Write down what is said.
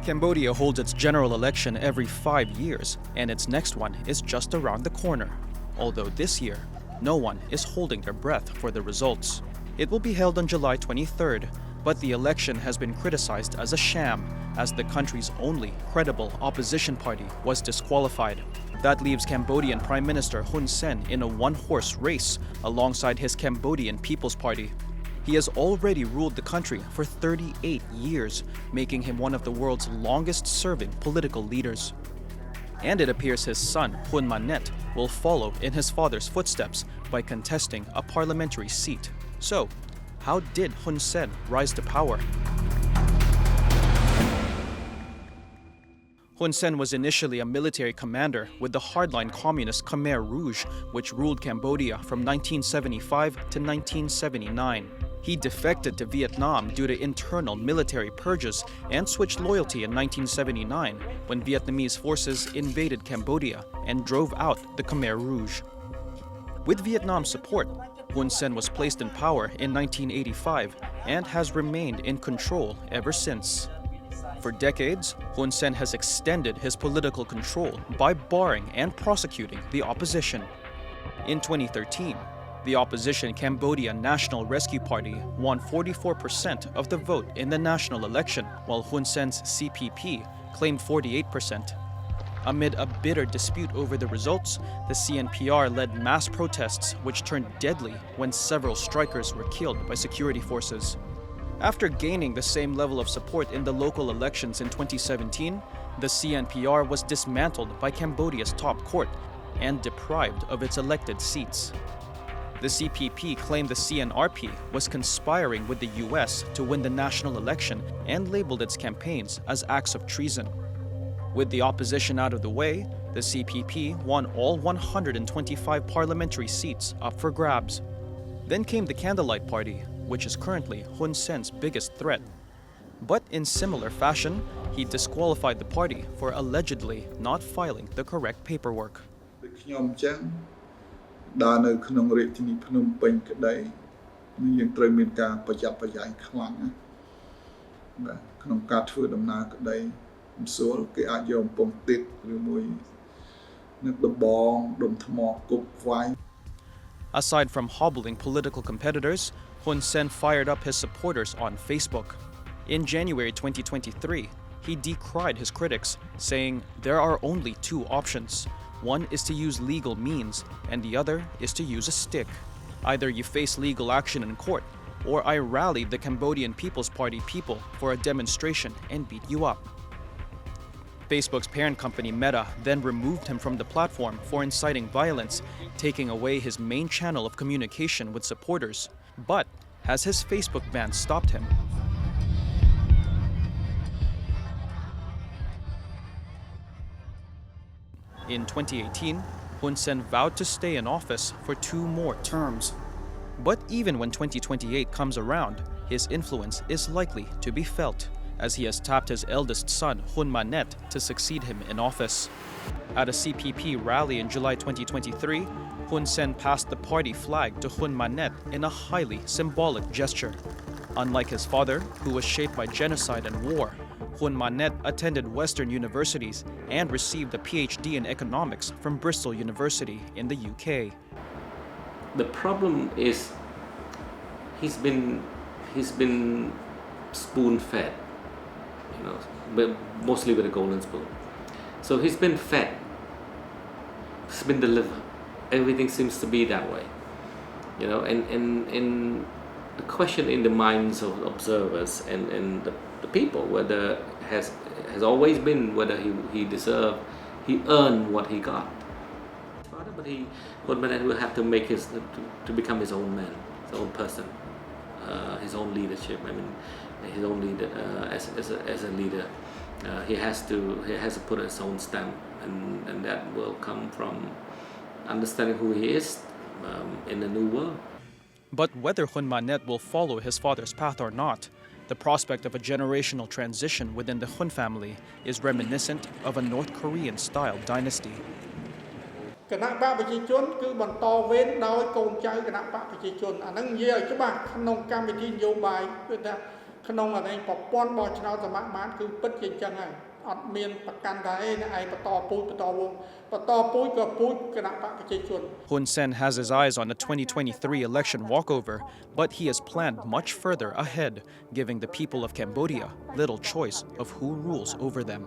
Cambodia holds its general election every 5 years, and its next one is just around the corner. Although this year, no one is holding their breath for the results. It will be held on July 23rd, but the election has been criticized as a sham, as the country's only credible opposition party was disqualified. That leaves Cambodian Prime Minister Hun Sen in a one-horse race alongside his Cambodian People's Party. He has already ruled the country for 38 years, making him one of the world's longest-serving political leaders. And it appears his son, Hun Manet, will follow in his father's footsteps by contesting a parliamentary seat. So, how did Hun Sen rise to power? Hun Sen was initially a military commander with the hardline communist Khmer Rouge, which ruled Cambodia from 1975 to 1979. He defected to Vietnam due to internal military purges and switched loyalty in 1979 when Vietnamese forces invaded Cambodia and drove out the Khmer Rouge. With Vietnam's support, Hun Sen was placed in power in 1985 and has remained in control ever since. For decades, Hun Sen has extended his political control by barring and prosecuting the opposition. In 2013, the opposition Cambodia National Rescue Party won 44% of the vote in the national election, while Hun Sen's CPP claimed 48%. Amid a bitter dispute over the results, the CNPR led mass protests which turned deadly when several strikers were killed by security forces. After gaining the same level of support in the local elections in 2017, the CNPR was dismantled by Cambodia's top court and deprived of its elected seats. The CPP claimed the CNRP was conspiring with the US to win the national election and labeled its campaigns as acts of treason. With the opposition out of the way, the CPP won all 125 parliamentary seats up for grabs. Then came the Candlelight Party, which is currently Hun Sen's biggest threat. But in similar fashion, he disqualified the party for allegedly not filing the correct paperwork. ដើរនៅក្នុងរាជធានីភ្នំពេញក្តីយើងត្រូវមានការប្រយ័ត្នប្រយែងខ្លាំងណាបាទក្នុងការធ្វើដំណើរក្តីមិនស្រួលគេអាចយកបំពង់ទឹកឬមួយនឹងដំបងដុំថ្មគប់វាយ Aside from hobbling political competitors, Hun Sen fired up his supporters on Facebook. In January 2023, he decried his critics, saying there are only two options. One is to use legal means, and the other is to use a stick. Either you face legal action in court, or I rallied the Cambodian People's Party people for a demonstration and beat you up. Facebook's parent company Meta then removed him from the platform for inciting violence, taking away his main channel of communication with supporters. But has his Facebook ban stopped him? In 2018, Hun Sen vowed to stay in office for 2 more terms. But even when 2028 comes around, his influence is likely to be felt, as he has tapped his eldest son, Hun Manet, to succeed him in office. At a CPP rally in July 2023, Hun Sen passed the party flag to Hun Manet in a highly symbolic gesture. Unlike his father, who was shaped by genocide and war, Hun Manet attended Western universities and received a PhD in economics from Bristol University in the UK. The problem is he's been spoon-fed, but mostly with a golden spoon. So he's been fed, he's been delivered. Everything seems to be that way, and the question in the minds of observers and the people whether has always been whether he earned what he got. But Hun Manet will have to make to become his own man, his own person, his own leadership. His own leader as a leader. He has to put his own stamp, and that will come from understanding who he is in the new world. But whether Hun Manet will follow his father's path or not, the prospect of a generational transition within the Hun family is reminiscent of a North Korean-style dynasty. គណៈបកប្រជាជនគឺបន្តវេនដោយកូនចៅគណៈបកប្រជាជនអានឹងនិយាយឲ្យច្បាស់ក្នុងកម្មវិធីនយោបាយគឺថា ក្នុងអានេះប្រព័ន្ធបោះឆ្នោតសមត្ថបានគឺពិតជាអញ្ចឹងហើយអត់មានប្រកាន់ថាឯងបន្តពូជបន្តវងបន្តពូជក៏ពូជគណៈបកប្រជាជន Hun Sen has his eyes on the 2023 election walkover, but he has planned much further ahead, giving the people of Cambodia little choice of who rules over them.